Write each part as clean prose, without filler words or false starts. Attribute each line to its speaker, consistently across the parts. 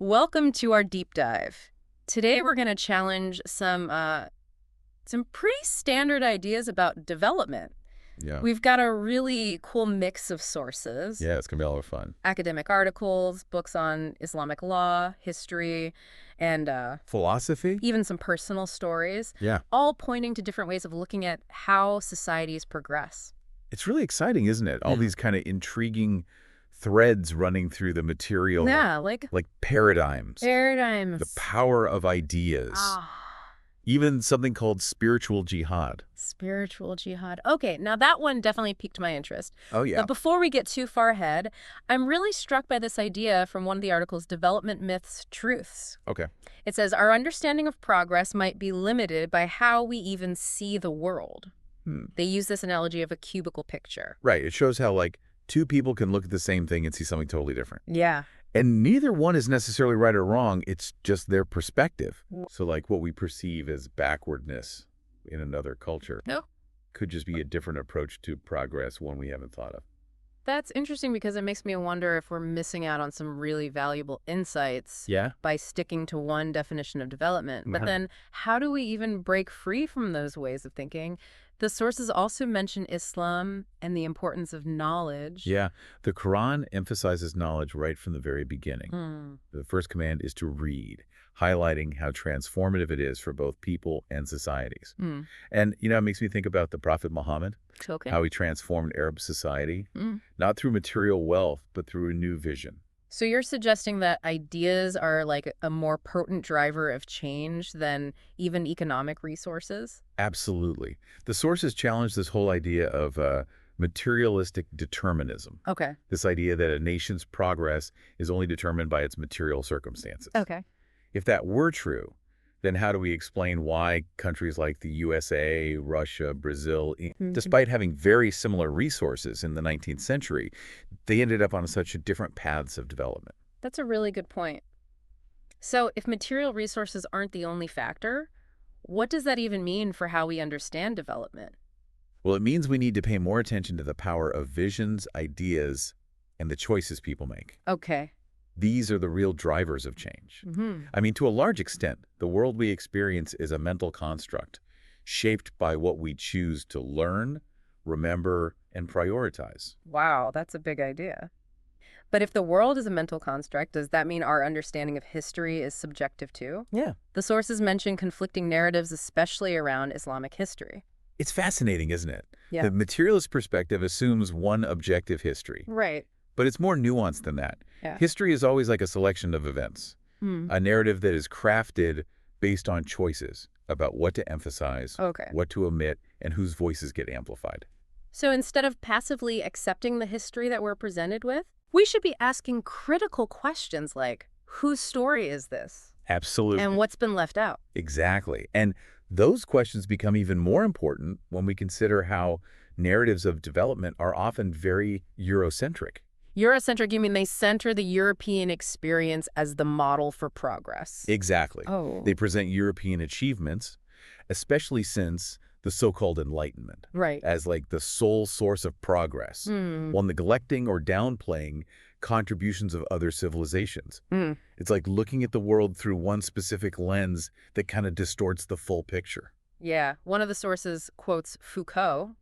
Speaker 1: Welcome to our deep dive. Today we're going to challenge some pretty standard ideas about development.
Speaker 2: Yeah.
Speaker 1: We've got a really cool mix of sources.
Speaker 2: Yeah, it's going to be a lot of fun.
Speaker 1: Academic articles, books on Islamic law, history, and
Speaker 2: Philosophy?
Speaker 1: even some personal stories,
Speaker 2: Yeah.
Speaker 1: all pointing to different ways of looking at how societies progress.
Speaker 2: It's really exciting, isn't it? All these kind of intriguing threads running through the material.
Speaker 1: Yeah, like
Speaker 2: Paradigms.
Speaker 1: paradigms.
Speaker 2: The power of ideas. Even something called spiritual jihad.
Speaker 1: Spiritual jihad. Okay, now that one definitely piqued my interest.
Speaker 2: Oh, yeah.
Speaker 1: But before we get too far ahead, I'm really struck by this idea from one of the articles, Development Myths, Truths.
Speaker 2: Okay.
Speaker 1: It says, our understanding of progress might be limited by how we even see the world. They use this analogy of a cubicle picture.
Speaker 2: Right. It shows how, two people can look at the same thing and see something totally different.
Speaker 1: Yeah.
Speaker 2: And neither one is necessarily right or wrong. It's just their perspective. So, what we perceive as backwardness in another culture could just be a different approach to progress, one we haven't thought of.
Speaker 1: That's interesting because it makes me wonder if we're missing out on some really valuable insights by sticking to one definition of development. But then how do we even break free from those ways of thinking? The sources also mention Islam and the importance of knowledge.
Speaker 2: Yeah, the Quran emphasizes knowledge right from the very beginning. The first command is to read, highlighting how transformative it is for both people and societies. And, it makes me think about the Prophet Muhammad, how he transformed Arab society, not through material wealth, but through a new vision.
Speaker 1: So you're suggesting that ideas are like a more potent driver of change than even economic resources?
Speaker 2: Absolutely. The sources challenge this whole idea of materialistic determinism.
Speaker 1: Okay.
Speaker 2: This idea that a nation's progress is only determined by its material circumstances.
Speaker 1: Okay.
Speaker 2: If that were true, then how do we explain why countries like the USA, Russia, Brazil, despite having very similar resources in the 19th century, they ended up on such different paths of development?
Speaker 1: That's a really good point. So if material resources aren't the only factor, what does that even mean for how we understand development?
Speaker 2: Well, it means we need to pay more attention to the power of visions, ideas, and the choices people make.
Speaker 1: Okay.
Speaker 2: These are the real drivers of change. I mean, to a large extent, the world we experience is a mental construct shaped by what we choose to learn, remember, and prioritize.
Speaker 1: Wow, that's a big idea. But if the world is a mental construct, does that mean our understanding of history is subjective too?
Speaker 2: Yeah.
Speaker 1: The sources mention conflicting narratives, especially around Islamic history.
Speaker 2: It's fascinating, isn't it?
Speaker 1: Yeah.
Speaker 2: The materialist perspective assumes one objective history.
Speaker 1: Right.
Speaker 2: But it's more nuanced than that.
Speaker 1: Yeah.
Speaker 2: History is always like a selection of events, a narrative that is crafted based on choices about what to emphasize, what to omit, and whose voices get amplified.
Speaker 1: So instead of passively accepting the history that we're presented with, we should be asking critical questions like, whose story is this?
Speaker 2: Absolutely.
Speaker 1: And what's been left out?
Speaker 2: Exactly. And those questions become even more important when we consider how narratives of development are often very Eurocentric.
Speaker 1: Eurocentric, you mean they center the European experience as the model for progress?
Speaker 2: Exactly.
Speaker 1: Oh.
Speaker 2: They present European achievements, especially since the so-called Enlightenment, as the sole source of progress, while neglecting or downplaying contributions of other civilizations. It's like looking at the world through one specific lens that kind of distorts the full picture.
Speaker 1: Yeah. One of the sources quotes Foucault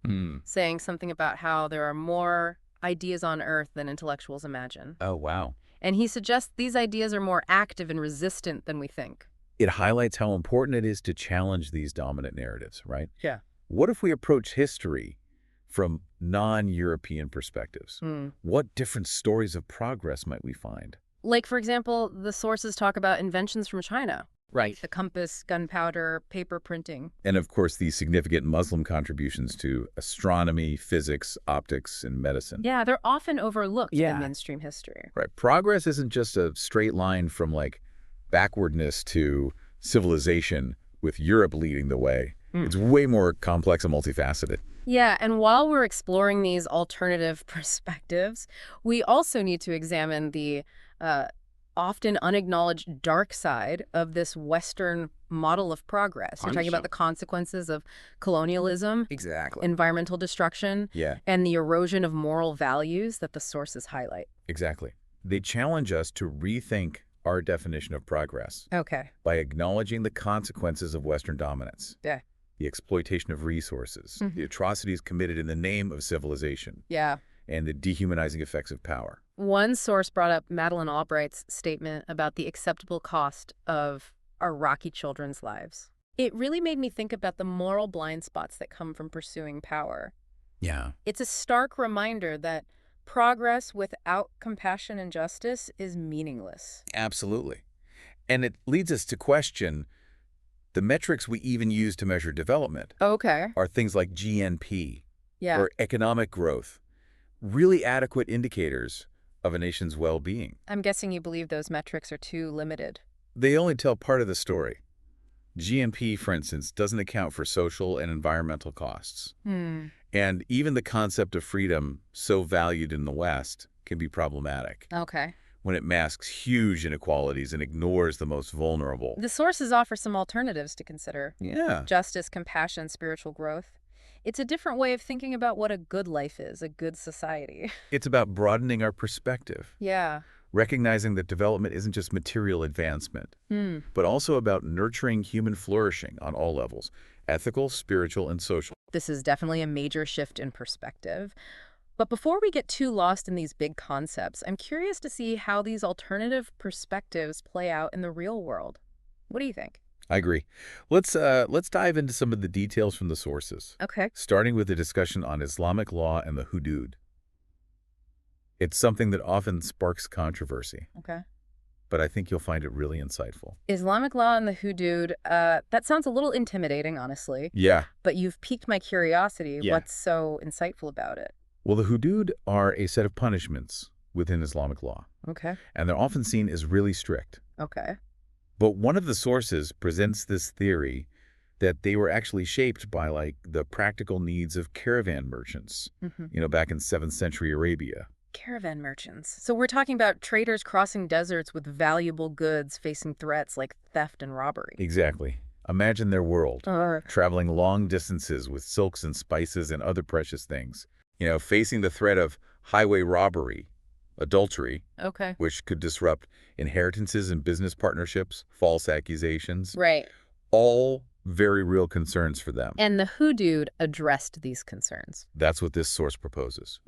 Speaker 1: saying something about how there are more ideas on Earth than intellectuals imagine.
Speaker 2: Oh, wow.
Speaker 1: And he suggests these ideas are more active and resistant than we think.
Speaker 2: It highlights how important it is to challenge these dominant narratives, right?
Speaker 1: Yeah.
Speaker 2: What if we approach history from non-European perspectives? What different stories of progress might we find?
Speaker 1: Like, for example, the sources talk about inventions from China.
Speaker 2: Right.
Speaker 1: The compass, gunpowder, paper printing.
Speaker 2: And of course, the significant Muslim contributions to astronomy, physics, optics, and medicine.
Speaker 1: Yeah, they're often overlooked in mainstream history.
Speaker 2: Right. Progress isn't just a straight line from backwardness to civilization with Europe leading the way. It's way more complex and multifaceted.
Speaker 1: Yeah, and while we're exploring these alternative perspectives, we also need to examine the often unacknowledged dark side of this Western model of progress. You're talking about the consequences of colonialism, environmental destruction, and the erosion of moral values that the sources highlight.
Speaker 2: Exactly. They challenge us to rethink our definition of progress.
Speaker 1: Okay.
Speaker 2: By acknowledging the consequences of Western dominance.
Speaker 1: Yeah.
Speaker 2: The exploitation of resources, the atrocities committed in the name of civilization.
Speaker 1: Yeah.
Speaker 2: And the dehumanizing effects of power.
Speaker 1: One source brought up Madeleine Albright's statement about the acceptable cost of Iraqi children's lives. It really made me think about the moral blind spots that come from pursuing power.
Speaker 2: Yeah.
Speaker 1: It's a stark reminder that progress without compassion and justice is meaningless.
Speaker 2: Absolutely. And it leads us to question the metrics we even use to measure development.
Speaker 1: Okay.
Speaker 2: Are things like GNP
Speaker 1: Yeah.
Speaker 2: or economic growth really adequate indicators of a nation's well-being?
Speaker 1: I'm guessing you believe those metrics are too limited.
Speaker 2: They only tell part of the story. GNP, for instance, doesn't account for social and environmental costs. And even the concept of freedom, so valued in the West, can be problematic.
Speaker 1: Okay.
Speaker 2: When it masks huge inequalities and ignores the most vulnerable.
Speaker 1: The sources offer some alternatives to consider.
Speaker 2: Yeah.
Speaker 1: Justice, compassion, spiritual growth. It's a different way of thinking about what a good life is, a good society.
Speaker 2: It's about broadening our perspective.
Speaker 1: Yeah.
Speaker 2: Recognizing that development isn't just material advancement, but also about nurturing human flourishing on all levels, ethical, spiritual, and social.
Speaker 1: This is definitely a major shift in perspective. But before we get too lost in these big concepts, I'm curious to see how these alternative perspectives play out in the real world. What do you think?
Speaker 2: I agree. Let's dive into some of the details from the sources.
Speaker 1: Okay.
Speaker 2: Starting with a discussion on Islamic law and the hudud. It's something that often sparks controversy.
Speaker 1: Okay.
Speaker 2: But I think you'll find it really insightful.
Speaker 1: Islamic law and the hudud, that sounds a little intimidating, honestly.
Speaker 2: Yeah.
Speaker 1: But you've piqued my curiosity.
Speaker 2: Yeah.
Speaker 1: What's so insightful about it?
Speaker 2: Well, the hudud are a set of punishments within Islamic law.
Speaker 1: Okay.
Speaker 2: And they're often seen as really strict.
Speaker 1: Okay.
Speaker 2: But one of the sources presents this theory that they were actually shaped by, like, the practical needs of caravan merchants, back in 7th century Arabia.
Speaker 1: Caravan merchants. So we're talking about traders crossing deserts with valuable goods facing threats like theft and robbery.
Speaker 2: Exactly. Imagine their world, traveling long distances with silks and spices and other precious things, facing the threat of highway robbery, adultery, which could disrupt inheritances and business partnerships, false accusations.
Speaker 1: Right.
Speaker 2: All very real concerns for them.
Speaker 1: And the hudud addressed these concerns.
Speaker 2: That's what this source proposes.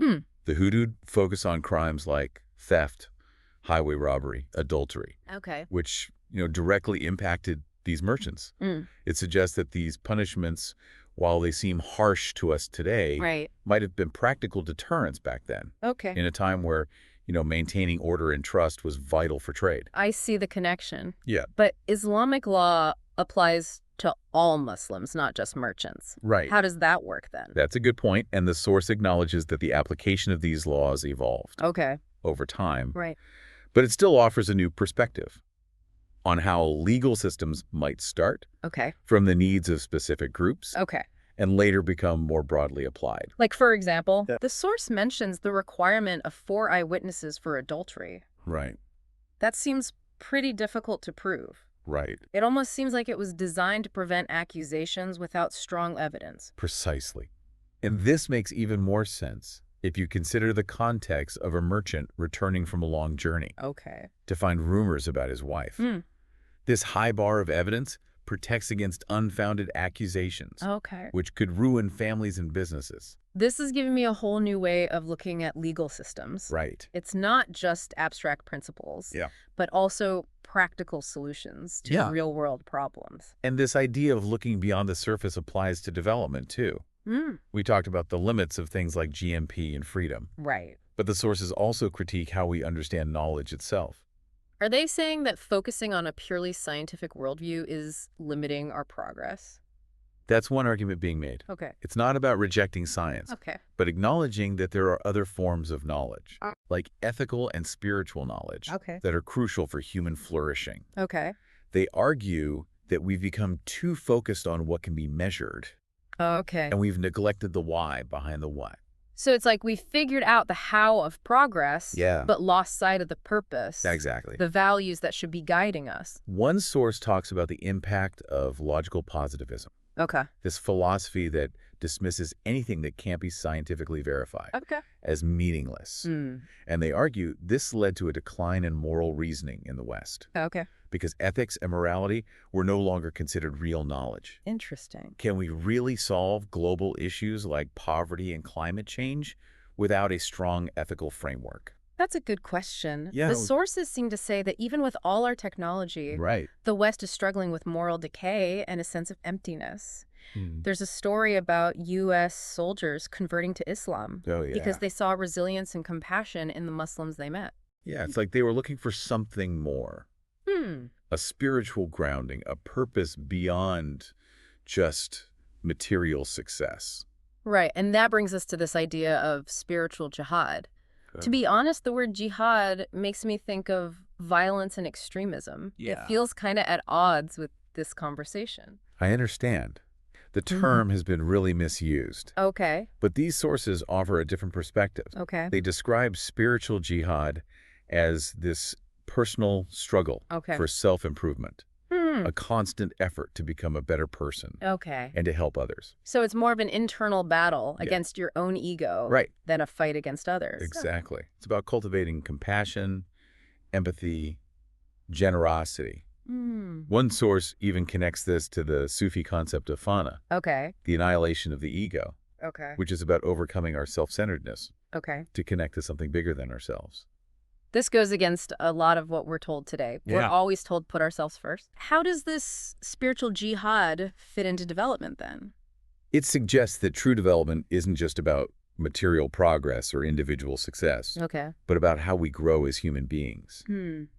Speaker 2: The hudud focus on crimes like theft, highway robbery, adultery, which, directly impacted these merchants. It suggests that these punishments, while they seem harsh to us today, might have been practical deterrents back then. In a time where, maintaining order and trust was vital for trade.
Speaker 1: I see the connection.
Speaker 2: Yeah.
Speaker 1: But Islamic law applies to all Muslims, not just merchants.
Speaker 2: Right.
Speaker 1: How does that work then?
Speaker 2: That's a good point, and the source acknowledges that the application of these laws evolved over time.
Speaker 1: Right.
Speaker 2: But it still offers a new perspective on how legal systems might start from the needs of specific groups and later become more broadly applied.
Speaker 1: Like, for example, the source mentions the requirement of 4 eyewitnesses for adultery.
Speaker 2: Right.
Speaker 1: That seems pretty difficult to prove.
Speaker 2: Right.
Speaker 1: It almost seems like it was designed to prevent accusations without strong evidence.
Speaker 2: Precisely. And this makes even more sense if you consider the context of a merchant returning from a long journey to find rumors about his wife. This high bar of evidence protects against unfounded accusations, which could ruin families and businesses.
Speaker 1: This is giving me a whole new way of looking at legal systems.
Speaker 2: Right.
Speaker 1: It's not just abstract principles, but also practical solutions to real-world problems.
Speaker 2: And this idea of looking beyond the surface applies to development, too. We talked about the limits of things like GNP and freedom.
Speaker 1: Right.
Speaker 2: But the sources also critique how we understand knowledge itself.
Speaker 1: Are they saying that focusing on a purely scientific worldview is limiting our progress?
Speaker 2: That's one argument being made. It's not about rejecting science, but acknowledging that there are other forms of knowledge, like ethical and spiritual knowledge, that are crucial for human flourishing. They argue that we've become too focused on what can be measured, and we've neglected the why behind the what.
Speaker 1: So it's like we figured out the how of progress, but lost sight of the purpose.
Speaker 2: Exactly.
Speaker 1: The values that should be guiding us.
Speaker 2: One source talks about the impact of logical positivism.
Speaker 1: Okay.
Speaker 2: This philosophy that dismisses anything that can't be scientifically verified as meaningless. And they argue this led to a decline in moral reasoning in the West.
Speaker 1: Okay.
Speaker 2: Because ethics and morality were no longer considered real knowledge.
Speaker 1: Interesting.
Speaker 2: Can we really solve global issues like poverty and climate change without a strong ethical framework?
Speaker 1: That's a good question.
Speaker 2: Yeah.
Speaker 1: The sources seem to say that even with all our technology, the West is struggling with moral decay and a sense of emptiness. There's a story about U.S. soldiers converting to Islam because they saw resilience and compassion in the Muslims they met.
Speaker 2: Yeah, it's like they were looking for something more. A spiritual grounding, a purpose beyond just material success.
Speaker 1: Right, and that brings us to this idea of spiritual jihad. To be honest, the word jihad makes me think of violence and extremism. It feels kind of at odds with this conversation.
Speaker 2: I understand. The term has been really misused.
Speaker 1: Okay.
Speaker 2: But these sources offer a different perspective.
Speaker 1: Okay.
Speaker 2: They describe spiritual jihad as this personal struggle for self-improvement, a constant effort to become a better person and to help others.
Speaker 1: So it's more of an internal battle against your own ego than a fight against others.
Speaker 2: Exactly. It's about cultivating compassion, empathy, generosity. One source even connects this to the Sufi concept of fana, the annihilation of the ego, which is about overcoming our self-centeredness to connect to something bigger than ourselves.
Speaker 1: This goes against a lot of what we're told today. We're always told put ourselves first. How does this spiritual jihad fit into development then?
Speaker 2: It suggests that true development isn't just about material progress or individual success, but about how we grow as human beings.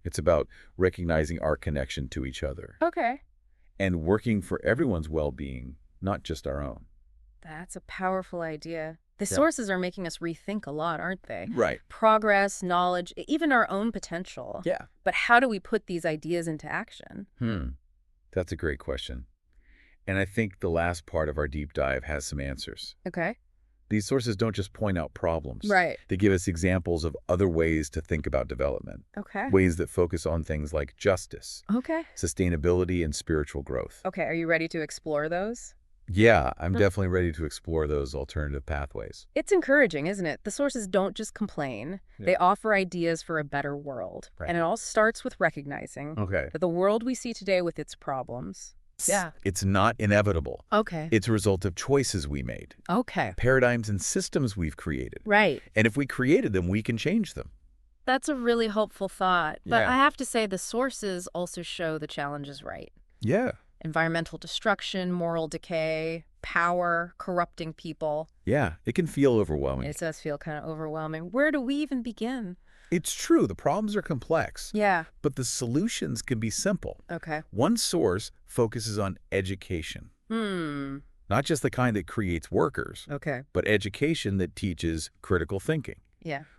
Speaker 2: It's about recognizing our connection to each other. And working for everyone's well-being, not just our own.
Speaker 1: That's a powerful idea. The sources are making us rethink a lot, aren't they?
Speaker 2: Right.
Speaker 1: Progress, knowledge, even our own potential. But how do we put these ideas into action?
Speaker 2: That's a great question. And I think the last part of our deep dive has some answers. These sources don't just point out problems. They give us examples of other ways to think about development. Ways that focus on things like justice, sustainability, and spiritual growth.
Speaker 1: Are you ready to explore those?
Speaker 2: Yeah, I'm definitely ready to explore those alternative pathways.
Speaker 1: It's encouraging, isn't it? The sources don't just complain. They offer ideas for a better world. And it all starts with recognizing that the world we see today with its problems,
Speaker 2: it's not inevitable. It's a result of choices we made. Paradigms and systems we've created. And if we created them, we can change them.
Speaker 1: That's a really hopeful thought. But I have to say the sources also show the challenges right. Environmental destruction, moral decay, power, corrupting people.
Speaker 2: It can feel overwhelming.
Speaker 1: It does feel kind of overwhelming. Where do we even begin?
Speaker 2: It's true. The problems are complex. But the solutions can be simple. One source focuses on education. Not just the kind that creates workers, but education that teaches critical thinking.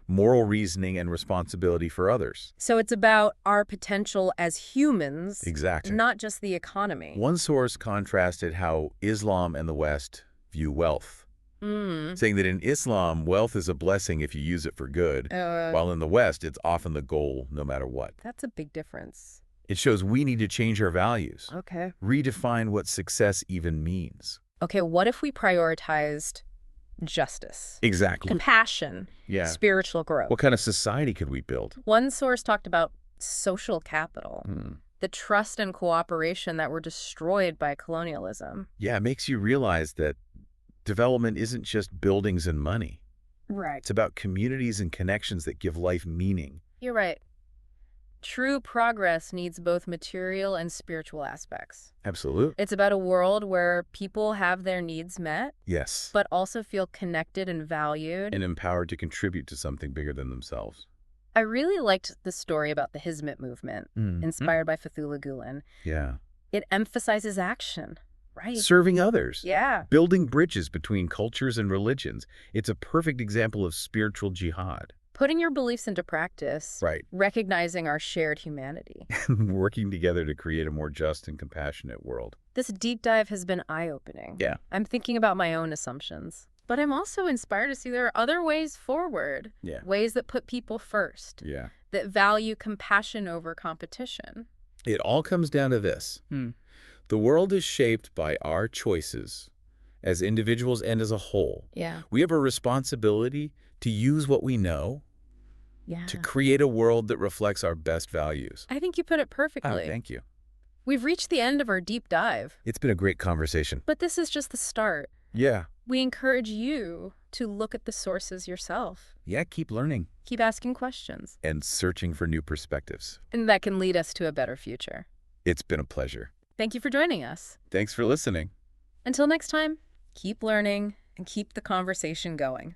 Speaker 2: Moral reasoning and responsibility for others.
Speaker 1: So it's about our potential as humans, not just the economy.
Speaker 2: One source contrasted how Islam and the West view wealth, saying that in Islam, wealth is a blessing if you use it for good, while in the West, it's often the goal no matter what.
Speaker 1: That's a big difference.
Speaker 2: It shows we need to change our values, redefine what success even means.
Speaker 1: What if we prioritized justice, compassion, spiritual growth?
Speaker 2: What kind of society could we build?
Speaker 1: One source talked about social capital, the trust and cooperation that were destroyed by colonialism.
Speaker 2: It makes you realize that development isn't just buildings and money. It's about communities and connections that give life meaning.
Speaker 1: You're right. True progress needs both material and spiritual aspects.
Speaker 2: Absolutely.
Speaker 1: It's about a world where people have their needs met. But also feel connected and valued.
Speaker 2: And empowered to contribute to something bigger than themselves.
Speaker 1: I really liked the story about the Hizmet movement, inspired by Fethullah Gulen. It emphasizes action,
Speaker 2: Serving others.
Speaker 1: Building
Speaker 2: bridges between cultures and religions. It's a perfect example of spiritual jihad.
Speaker 1: Putting your beliefs into practice, recognizing our shared humanity.
Speaker 2: Working together to create a more just and compassionate world.
Speaker 1: This deep dive has been eye-opening. I'm thinking about my own assumptions. But I'm also inspired to see there are other ways forward. Ways that put people first. That value compassion over competition.
Speaker 2: It all comes down to this. The world is shaped by our choices as individuals and as a whole.
Speaker 1: Yeah.
Speaker 2: We have a responsibility to use what we know to
Speaker 1: Yeah.
Speaker 2: create a world that reflects our best values.
Speaker 1: I think you put it
Speaker 2: Oh,
Speaker 1: perfectly.
Speaker 2: thank you.
Speaker 1: We've reached the end of our deep dive,
Speaker 2: It's been a great conversation.
Speaker 1: but this is just the start.
Speaker 2: Yeah.
Speaker 1: We encourage you to look at the sources yourself.
Speaker 2: Yeah, keep learning.
Speaker 1: Keep asking questions.
Speaker 2: And searching for new perspectives.
Speaker 1: And that can lead us to a better future.
Speaker 2: It's been a pleasure.
Speaker 1: Thank you for joining us.
Speaker 2: Thanks for listening.
Speaker 1: Until next time, keep learning and keep the conversation going.